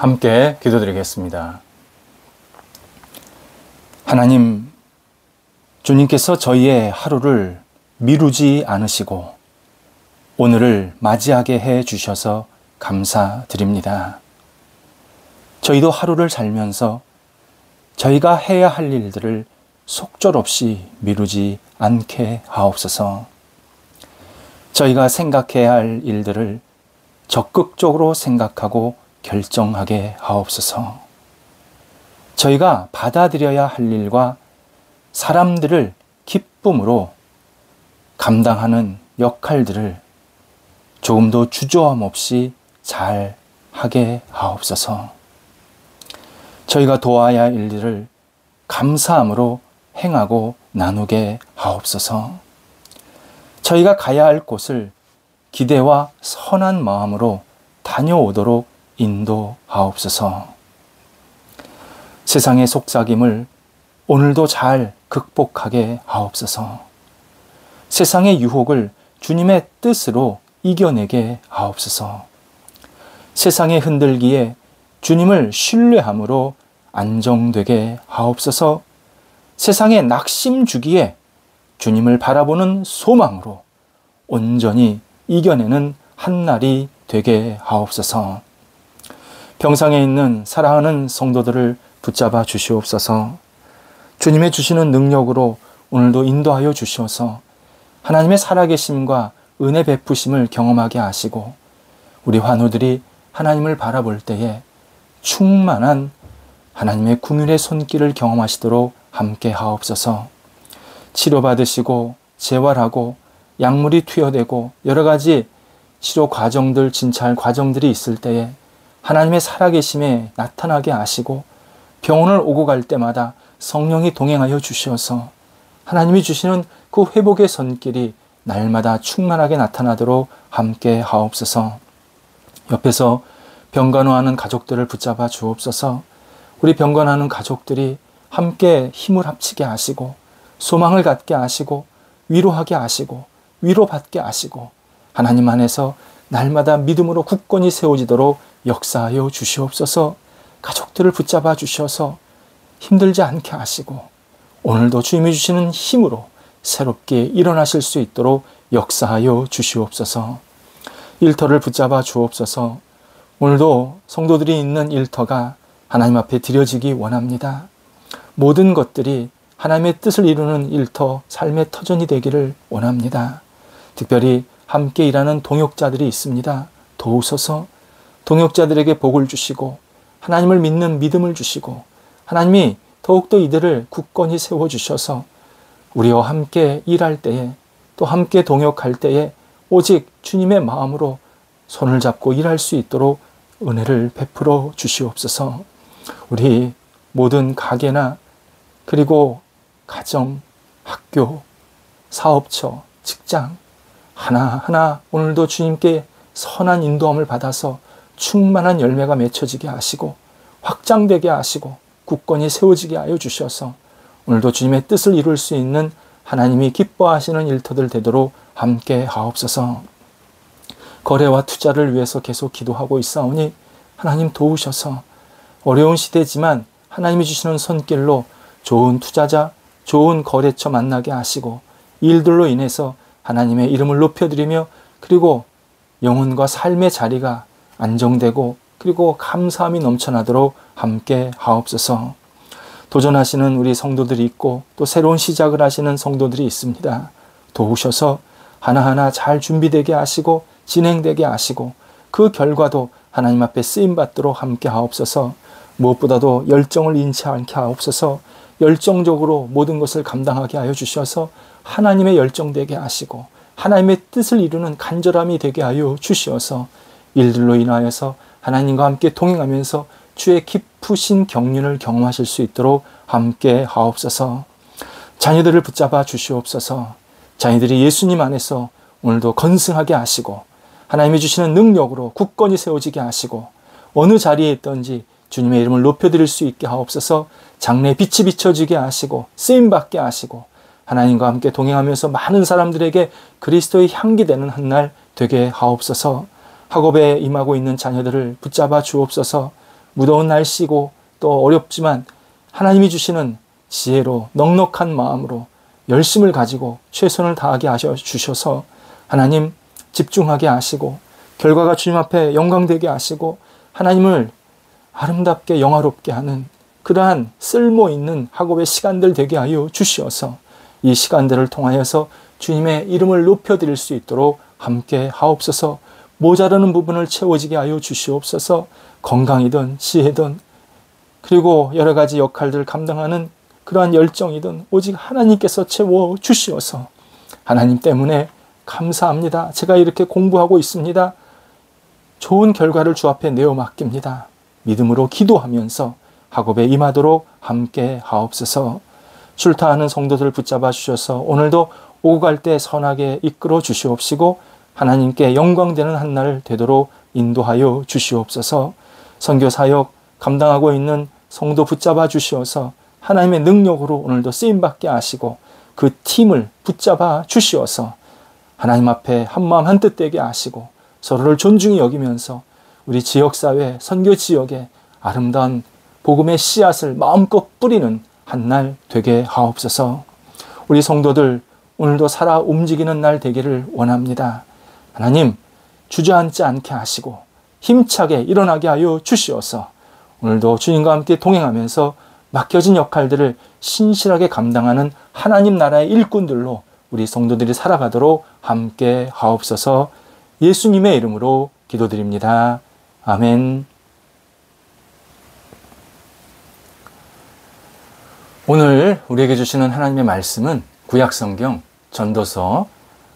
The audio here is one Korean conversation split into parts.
함께 기도드리겠습니다. 하나님, 주님께서 저희의 하루를 미루지 않으시고 오늘을 맞이하게 해 주셔서 감사드립니다. 저희도 하루를 살면서 저희가 해야 할 일들을 속절없이 미루지 않게 하옵소서. 저희가 생각해야 할 일들을 적극적으로 생각하고 결정하게 하옵소서. 저희가 받아들여야 할 일과 사람들을 기쁨으로 감당하는 역할들을 조금도 주저함 없이 잘 하게 하옵소서. 저희가 도와야 할 일들을 감사함으로 행하고 나누게 하옵소서. 저희가 가야 할 곳을 기대와 선한 마음으로 다녀오도록 인도하옵소서. 세상의 속삭임을 오늘도 잘 극복하게 하옵소서. 세상의 유혹을 주님의 뜻으로 이겨내게 하옵소서. 세상의 흔들기에 주님을 신뢰함으로 안정되게 하옵소서. 세상의 낙심 주기에 주님을 바라보는 소망으로 온전히 이겨내는 한날이 되게 하옵소서. 병상에 있는 사랑하는 성도들을 붙잡아 주시옵소서. 주님의 주시는 능력으로 오늘도 인도하여 주시어서 하나님의 살아계심과 은혜 베푸심을 경험하게 하시고 우리 환우들이 하나님을 바라볼 때에 충만한 하나님의 긍휼의 손길을 경험하시도록 함께 하옵소서. 치료받으시고 재활하고 약물이 투여되고 여러 가지 치료 과정들, 진찰 과정들이 있을 때에 하나님의 살아계심에 나타나게 하시고 병원을 오고 갈 때마다 성령이 동행하여 주시어서 하나님이 주시는 그 회복의 손길이 날마다 충만하게 나타나도록 함께 하옵소서. 옆에서 병간호하는 가족들을 붙잡아 주옵소서. 우리 병간호하는 가족들이 함께 힘을 합치게 하시고 소망을 갖게 하시고 위로하게 하시고 위로받게 하시고 하나님 안에서 날마다 믿음으로 굳건히 세워지도록 역사하여 주시옵소서. 가족들을 붙잡아 주셔서 힘들지 않게 하시고 오늘도 주님이 주시는 힘으로 새롭게 일어나실 수 있도록 역사하여 주시옵소서. 일터를 붙잡아 주옵소서. 오늘도 성도들이 있는 일터가 하나님 앞에 드려지기 원합니다. 모든 것들이 하나님의 뜻을 이루는 일터, 삶의 터전이 되기를 원합니다. 특별히 함께 일하는 동역자들이 있습니다. 도우소서. 동역자들에게 복을 주시고 하나님을 믿는 믿음을 주시고 하나님이 더욱더 이들을 굳건히 세워주셔서 우리와 함께 일할 때에 또 함께 동역할 때에 오직 주님의 마음으로 손을 잡고 일할 수 있도록 은혜를 베풀어 주시옵소서. 우리 모든 가게나 그리고 가정, 학교, 사업처, 직장 하나하나 오늘도 주님께 선한 인도함을 받아서 충만한 열매가 맺혀지게 하시고 확장되게 하시고 굳건히 세워지게 하여 주셔서 오늘도 주님의 뜻을 이룰 수 있는 하나님이 기뻐하시는 일터들 되도록 함께 하옵소서. 거래와 투자를 위해서 계속 기도하고 있사오니 하나님 도우셔서 어려운 시대지만 하나님이 주시는 손길로 좋은 투자자, 좋은 거래처 만나게 하시고 일들로 인해서 하나님의 이름을 높여드리며 그리고 영혼과 삶의 자리가 안정되고 그리고 감사함이 넘쳐나도록 함께 하옵소서. 도전하시는 우리 성도들이 있고 또 새로운 시작을 하시는 성도들이 있습니다. 도우셔서 하나하나 잘 준비되게 하시고 진행되게 하시고 그 결과도 하나님 앞에 쓰임받도록 함께 하옵소서. 무엇보다도 열정을 잃지 않게 하옵소서. 열정적으로 모든 것을 감당하게 하여 주셔서 하나님의 열정되게 하시고 하나님의 뜻을 이루는 간절함이 되게 하여 주시어서 일들로 인하여서 하나님과 함께 동행하면서 주의 깊으신 경륜을 경험하실 수 있도록 함께 하옵소서. 자녀들을 붙잡아 주시옵소서. 자녀들이 예수님 안에서 오늘도 건승하게 하시고 하나님이 주시는 능력으로 굳건히 세워지게 하시고 어느 자리에 있든지 주님의 이름을 높여드릴 수 있게 하옵소서. 장래에 빛이 비춰지게 하시고 쓰임받게 하시고 하나님과 함께 동행하면서 많은 사람들에게 그리스도의 향기 되는 한 날 되게 하옵소서. 학업에 임하고 있는 자녀들을 붙잡아 주옵소서. 무더운 날씨고 또 어렵지만 하나님이 주시는 지혜로 넉넉한 마음으로 열심을 가지고 최선을 다하게 하셔 주셔서 하나님 집중하게 하시고 결과가 주님 앞에 영광되게 하시고 하나님을 아름답게 영화롭게 하는 그러한 쓸모있는 학업의 시간들 되게 하여 주시어서 이 시간들을 통하여서 주님의 이름을 높여드릴 수 있도록 함께 하옵소서. 모자라는 부분을 채워지게 하여 주시옵소서. 건강이든 지혜든 그리고 여러 가지 역할들을 감당하는 그러한 열정이든 오직 하나님께서 채워 주시어서 하나님 때문에 감사합니다. 제가 이렇게 공부하고 있습니다. 좋은 결과를 주 앞에 내어 맡깁니다. 믿음으로 기도하면서 학업에 임하도록 함께 하옵소서. 출타하는 성도들을 붙잡아 주셔서 오늘도 오고 갈 때 선하게 이끌어 주시옵시고 하나님께 영광되는 한 날 되도록 인도하여 주시옵소서. 선교 사역 감당하고 있는 성도 붙잡아 주시어서 하나님의 능력으로 오늘도 쓰임받게 하시고 그 팀을 붙잡아 주시어서 하나님 앞에 한마음 한뜻 되게 하시고 서로를 존중히 여기면서 우리 지역사회 선교 지역에 아름다운 복음의 씨앗을 마음껏 뿌리는 한 날 되게 하옵소서. 우리 성도들 오늘도 살아 움직이는 날 되기를 원합니다. 하나님 주저앉지 않게 하시고 힘차게 일어나게 하여 주시어서 오늘도 주님과 함께 동행하면서 맡겨진 역할들을 신실하게 감당하는 하나님 나라의 일꾼들로 우리 성도들이 살아가도록 함께 하옵소서. 예수님의 이름으로 기도드립니다. 아멘. 오늘 우리에게 주시는 하나님의 말씀은 구약성경 전도서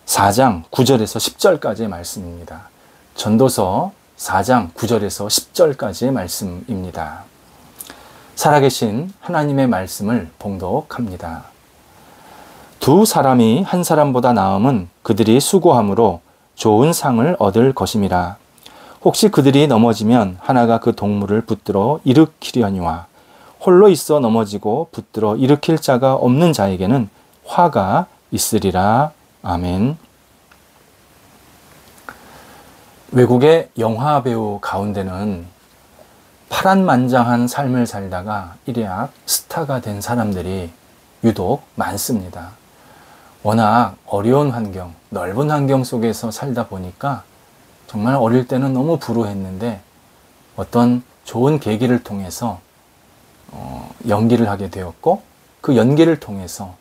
4장 9절에서 10절까지의 말씀입니다. 전도서 4장 9절에서 10절까지의 말씀입니다. 살아계신 하나님의 말씀을 봉독합니다. 두 사람이 한 사람보다 나음은 그들이 수고함으로 좋은 상을 얻을 것임이라. 혹시 그들이 넘어지면 하나가 그 동물을 붙들어 일으키려니와 홀로 있어 넘어지고 붙들어 일으킬 자가 없는 자에게는 화가 있으리라. 아멘. 외국의 영화 배우 가운데는 파란만장한 삶을 살다가 일약 스타가 된 사람들이 유독 많습니다. 워낙 어려운 환경, 넓은 환경 속에서 살다 보니까 정말 어릴 때는 너무 불우했는데 어떤 좋은 계기를 통해서 연기를 하게 되었고 그 연기를 통해서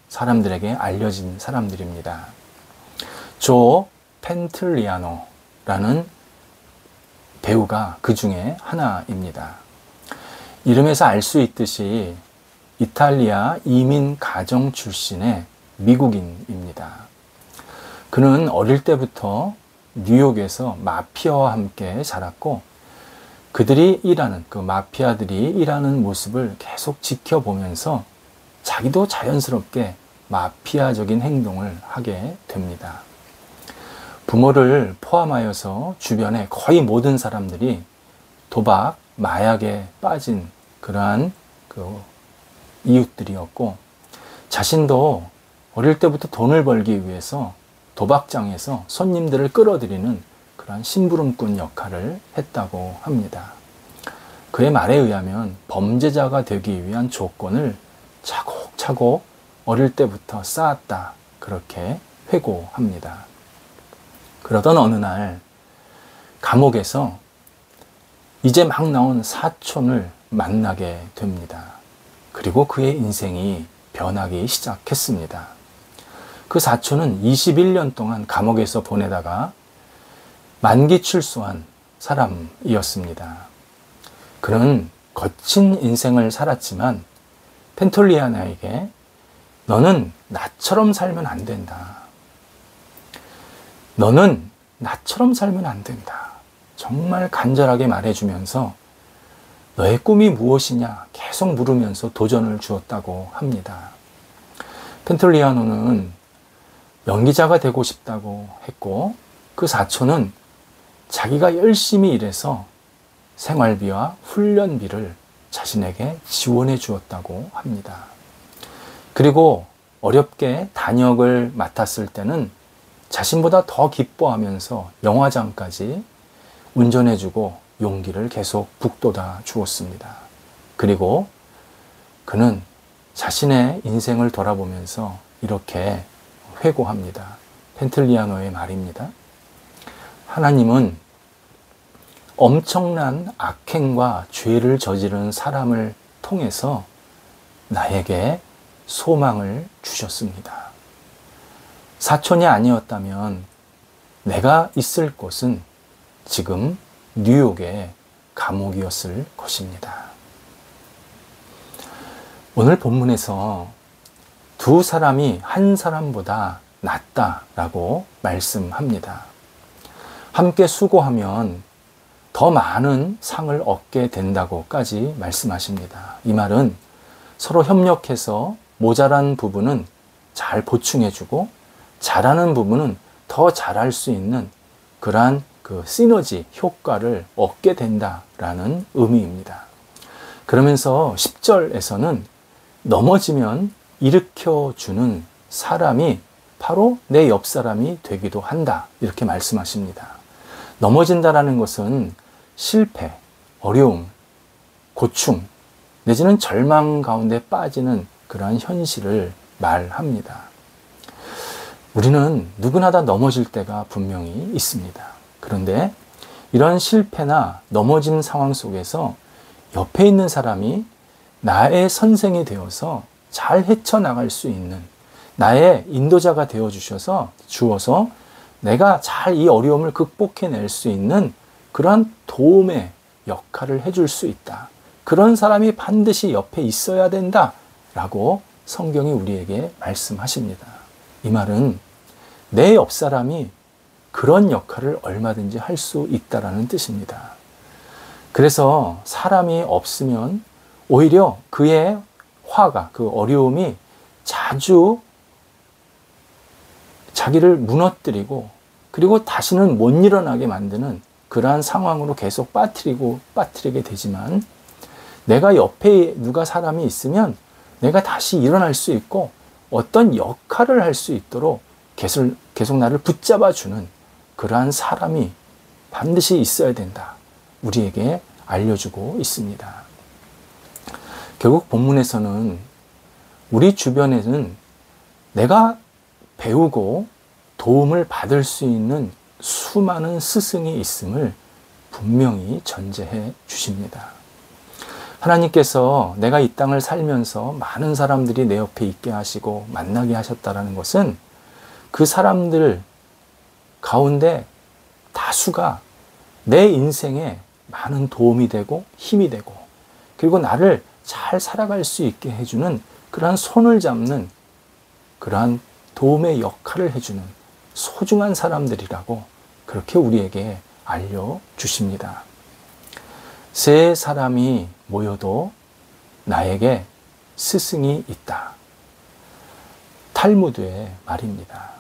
사람들에게 알려진 사람들입니다. 조 펜틀리아노라는 배우가 그 중에 하나입니다. 이름에서 알 수 있듯이 이탈리아 이민 가정 출신의 미국인입니다. 그는 어릴 때부터 뉴욕에서 마피아와 함께 자랐고 그들이 일하는 그 마피아들이 일하는 모습을 계속 지켜보면서 자기도 자연스럽게 마피아적인 행동을 하게 됩니다. 부모를 포함하여서 주변의 거의 모든 사람들이 도박, 마약에 빠진 그러한 그 이웃들이었고 자신도 어릴 때부터 돈을 벌기 위해서 도박장에서 손님들을 끌어들이는 그러한 심부름꾼 역할을 했다고 합니다. 그의 말에 의하면 범죄자가 되기 위한 조건을 차곡차곡 어릴 때부터 쌓았다. 그렇게 회고합니다. 그러던 어느 날 감옥에서 이제 막 나온 사촌을 만나게 됩니다. 그리고 그의 인생이 변하기 시작했습니다. 그 사촌은 21년 동안 감옥에서 보내다가 만기 출소한 사람이었습니다. 그는 거친 인생을 살았지만 펜톨리아나에게 너는 나처럼 살면 안 된다. 너는 나처럼 살면 안 된다. 정말 간절하게 말해주면서 너의 꿈이 무엇이냐 계속 물으면서 도전을 주었다고 합니다. 펜톨리아노는 연기자가 되고 싶다고 했고 그 사촌은 자기가 열심히 일해서 생활비와 훈련비를 자신에게 지원해 주었다고 합니다. 그리고 어렵게 단역을 맡았을 때는 자신보다 더 기뻐하면서 영화장까지 운전해주고 용기를 계속 북돋아 주었습니다. 그리고 그는 자신의 인생을 돌아보면서 이렇게 회고합니다. 펜틀리아노의 말입니다. 하나님은 엄청난 악행과 죄를 저지른 사람을 통해서 나에게 소망을 주셨습니다. 사촌이 아니었다면 내가 있을 곳은 지금 뉴욕의 감옥이었을 것입니다. 오늘 본문에서 두 사람이 한 사람보다 낫다라고 말씀합니다. 함께 수고하면 더 많은 상을 얻게 된다고까지 말씀하십니다. 이 말은 서로 협력해서 모자란 부분은 잘 보충해주고 잘하는 부분은 더 잘할 수 있는 그러한 그 시너지 효과를 얻게 된다라는 의미입니다. 그러면서 10절에서는 넘어지면 일으켜주는 사람이 바로 내 옆 사람이 되기도 한다. 이렇게 말씀하십니다. 넘어진다라는 것은 실패, 어려움, 고충, 내지는 절망 가운데 빠지는 그러한 현실을 말합니다. 우리는 누구나 다 넘어질 때가 분명히 있습니다. 그런데 이런 실패나 넘어진 상황 속에서 옆에 있는 사람이 나의 선생이 되어서 잘 헤쳐나갈 수 있는 나의 인도자가 되어주셔서 주어서 내가 잘 이 어려움을 극복해낼 수 있는 그러한 도움의 역할을 해줄 수 있다. 그런 사람이 반드시 옆에 있어야 된다라고 성경이 우리에게 말씀하십니다. 이 말은 내 옆 사람이 그런 역할을 얼마든지 할 수 있다라는 뜻입니다. 그래서 사람이 없으면 오히려 그의 화가, 그 어려움이 자주 자기를 무너뜨리고 그리고 다시는 못 일어나게 만드는 그러한 상황으로 계속 빠뜨리게 되지만 내가 옆에 누가 사람이 있으면 내가 다시 일어날 수 있고 어떤 역할을 할 수 있도록 계속 나를 붙잡아 주는 그러한 사람이 반드시 있어야 된다. 우리에게 알려주고 있습니다. 결국 본문에서는 우리 주변에는 내가 배우고 도움을 받을 수 있는 수많은 스승이 있음을 분명히 전제해 주십니다. 하나님께서 내가 이 땅을 살면서 많은 사람들이 내 옆에 있게 하시고 만나게 하셨다는 것은 그 사람들 가운데 다수가 내 인생에 많은 도움이 되고 힘이 되고 그리고 나를 잘 살아갈 수 있게 해주는 그러한 손을 잡는 그러한 도움의 역할을 해주는 소중한 사람들이라고 그렇게 우리에게 알려주십니다. 세 사람이 모여도 나에게 스승이 있다. 탈무드의 말입니다.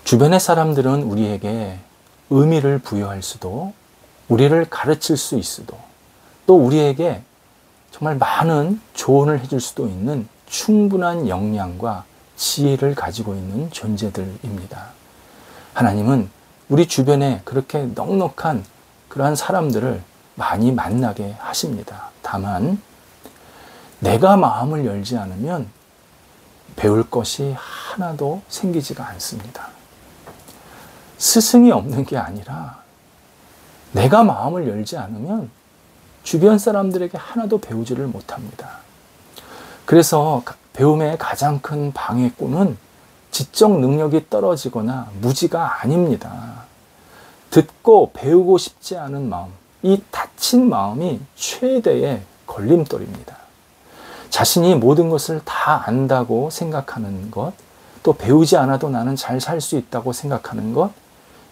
주변의 사람들은 우리에게 의미를 부여할 수도 우리를 가르칠 수 있어도 또 우리에게 정말 많은 조언을 해줄 수도 있는 충분한 역량과 지혜를 가지고 있는 존재들입니다. 하나님은 우리 주변에 그렇게 넉넉한 그러한 사람들을 많이 만나게 하십니다. 다만 내가 마음을 열지 않으면 배울 것이 하나도 생기지가 않습니다. 스승이 없는 게 아니라 내가 마음을 열지 않으면 주변 사람들에게 하나도 배우지를 못합니다. 그래서 배움의 가장 큰 방해꾼은 지적 능력이 떨어지거나 무지가 아닙니다. 듣고 배우고 싶지 않은 마음, 이 닫힌 마음이 최대의 걸림돌입니다. 자신이 모든 것을 다 안다고 생각하는 것, 또 배우지 않아도 나는 잘 살 수 있다고 생각하는 것,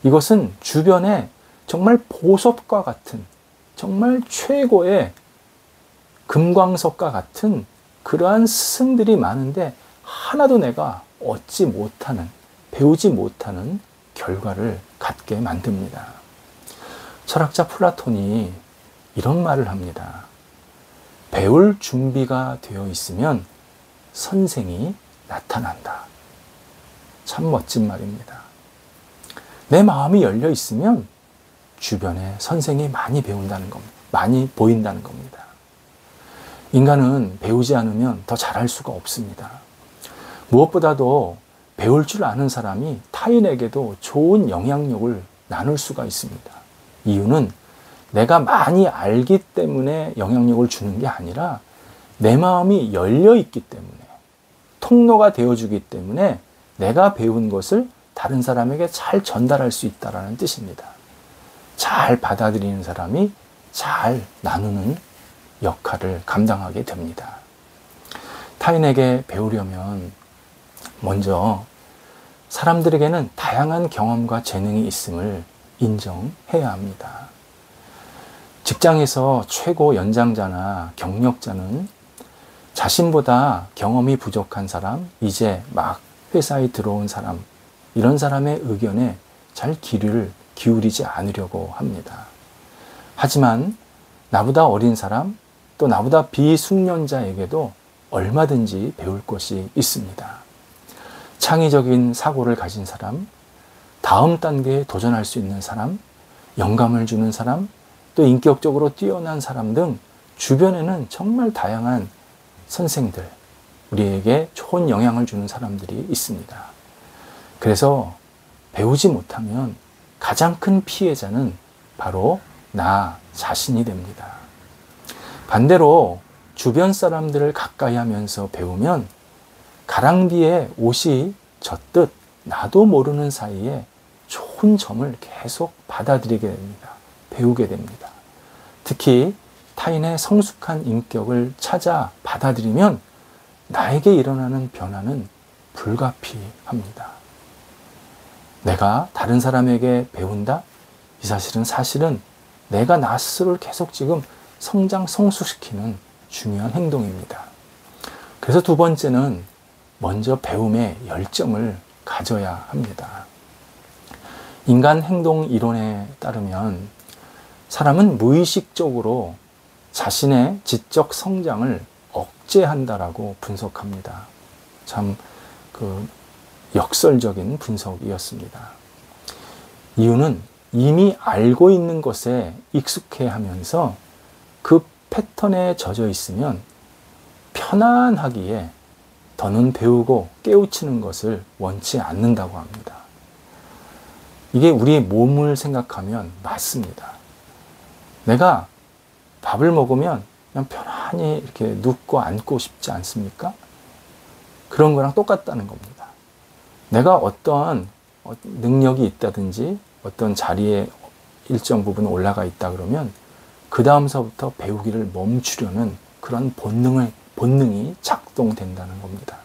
이것은 주변에 정말 보석과 같은, 정말 최고의 금광석과 같은 그러한 스승들이 많은데 하나도 내가 얻지 못하는, 배우지 못하는 결과를 갖게 만듭니다. 철학자 플라톤이 이런 말을 합니다. 배울 준비가 되어 있으면 선생이 나타난다. 참 멋진 말입니다. 내 마음이 열려 있으면 주변에 선생이 많이 배운다는 겁니다. 많이 보인다는 겁니다. 인간은 배우지 않으면 더 잘할 수가 없습니다. 무엇보다도 배울 줄 아는 사람이 타인에게도 좋은 영향력을 나눌 수가 있습니다. 이유는 내가 많이 알기 때문에 영향력을 주는 게 아니라 내 마음이 열려 있기 때문에, 통로가 되어주기 때문에 내가 배운 것을 다른 사람에게 잘 전달할 수 있다는 뜻입니다. 잘 받아들이는 사람이 잘 나누는 역할을 감당하게 됩니다. 타인에게 배우려면 먼저 사람들에게는 다양한 경험과 재능이 있음을 인정해야 합니다. 직장에서 최고 연장자나 경력자는 자신보다 경험이 부족한 사람, 이제 막 회사에 들어온 사람, 이런 사람의 의견에 잘 귀를 기울이지 않으려고 합니다. 하지만 나보다 어린 사람, 또 나보다 비숙련자에게도 얼마든지 배울 것이 있습니다. 창의적인 사고를 가진 사람, 다음 단계에 도전할 수 있는 사람, 영감을 주는 사람, 또 인격적으로 뛰어난 사람 등 주변에는 정말 다양한 선생들, 우리에게 좋은 영향을 주는 사람들이 있습니다. 그래서 배우지 못하면 가장 큰 피해자는 바로 나 자신이 됩니다. 반대로 주변 사람들을 가까이 하면서 배우면 가랑비에 옷이 젖듯 나도 모르는 사이에 좋은 점을 계속 받아들이게 됩니다. 배우게 됩니다. 특히 타인의 성숙한 인격을 찾아 받아들이면 나에게 일어나는 변화는 불가피합니다. 내가 다른 사람에게 배운다? 이 사실은 내가 나 스스로를 계속 지금 성숙시키는 중요한 행동입니다. 그래서 두 번째는 먼저 배움에 열정을 가져야 합니다. 인간 행동 이론에 따르면 사람은 무의식적으로 자신의 지적 성장을 억제한다라고 분석합니다. 참 역설적인 분석이었습니다. 이유는 이미 알고 있는 것에 익숙해 하면서 그 패턴에 젖어 있으면 편안하기에 더는 배우고 깨우치는 것을 원치 않는다고 합니다. 이게 우리 몸을 생각하면 맞습니다. 내가 밥을 먹으면 그냥 편안히 이렇게 눕고 앉고 싶지 않습니까? 그런 거랑 똑같다는 겁니다. 내가 어떠한 능력이 있다든지 어떤 자리에 일정 부분 올라가 있다 그러면 그 다음서부터 배우기를 멈추려는 그런 본능이 작동된다는 겁니다.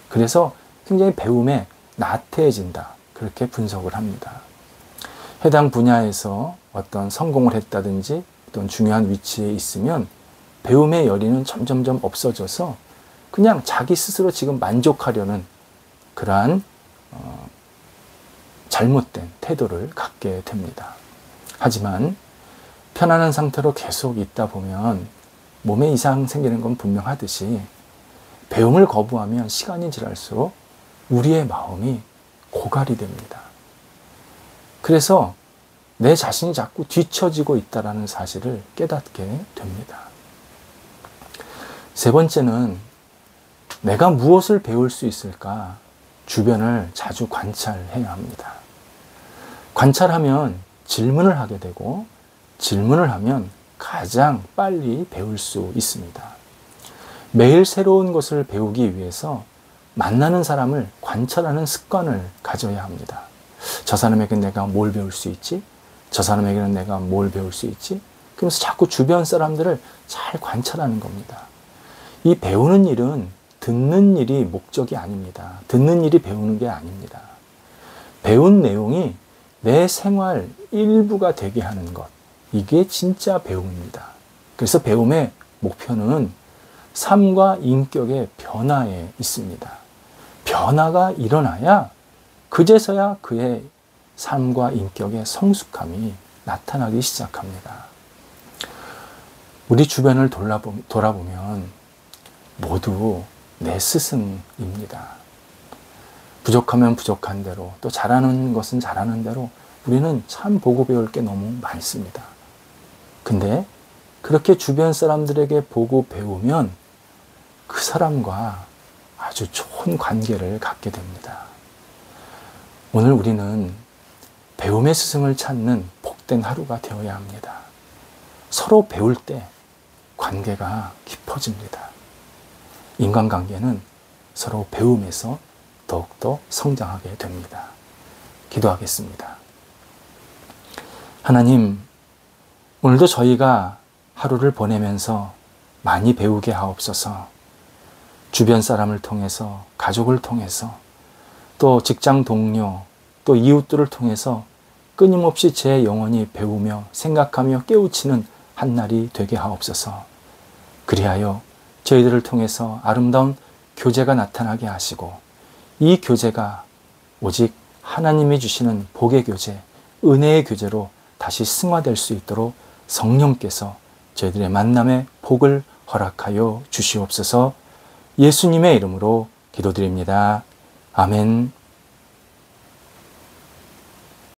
그래서 굉장히 배움에 나태해진다. 그렇게 분석을 합니다. 해당 분야에서 어떤 성공을 했다든지 어떤 중요한 위치에 있으면 배움의 열의는 점점점 없어져서 그냥 자기 스스로 지금 만족하려는 그러한 잘못된 태도를 갖게 됩니다. 하지만 편안한 상태로 계속 있다 보면 몸에 이상 생기는 건 분명하듯이 배움을 거부하면 시간이 지날수록 우리의 마음이 고갈이 됩니다. 그래서 내 자신이 자꾸 뒤처지고 있다는 사실을 깨닫게 됩니다. 세 번째는 내가 무엇을 배울 수 있을까? 주변을 자주 관찰해야 합니다. 관찰하면 질문을 하게 되고 질문을 하면 가장 빨리 배울 수 있습니다. 매일 새로운 것을 배우기 위해서 만나는 사람을 관찰하는 습관을 가져야 합니다. 저 사람에게 내가 뭘 배울 수 있지? 저 사람에게는 내가 뭘 배울 수 있지? 그러면서 자꾸 주변 사람들을 잘 관찰하는 겁니다. 이 배우는 일은 듣는 일이 목적이 아닙니다. 듣는 일이 배우는 게 아닙니다. 배운 내용이 내 생활 일부가 되게 하는 것. 이게 진짜 배움입니다. 그래서 배움의 목표는 삶과 인격의 변화에 있습니다. 변화가 일어나야 그제서야 그의 삶과 인격의 성숙함이 나타나기 시작합니다. 우리 주변을 돌아보면 모두 내 스승입니다. 부족하면 부족한 대로, 또 잘하는 것은 잘하는 대로 우리는 참 보고 배울 게 너무 많습니다. 근데 그렇게 주변 사람들에게 보고 배우면 그 사람과 아주 좋은 관계를 갖게 됩니다. 오늘 우리는 배움의 스승을 찾는 복된 하루가 되어야 합니다. 서로 배울 때 관계가 깊어집니다. 인간관계는 서로 배움에서 더욱더 성장하게 됩니다. 기도하겠습니다. 하나님, 오늘도 저희가 하루를 보내면서 많이 배우게 하옵소서. 주변 사람을 통해서, 가족을 통해서, 또 직장 동료, 또 이웃들을 통해서 끊임없이 제 영혼이 배우며 생각하며 깨우치는 한날이 되게 하옵소서. 그리하여 저희들을 통해서 아름다운 교제가 나타나게 하시고, 이 교제가 오직 하나님이 주시는 복의 교제, 은혜의 교제로 다시 승화될 수 있도록 성령께서 저희들의 만남의 복을 허락하여 주시옵소서. 예수님의 이름으로 기도드립니다. 아멘.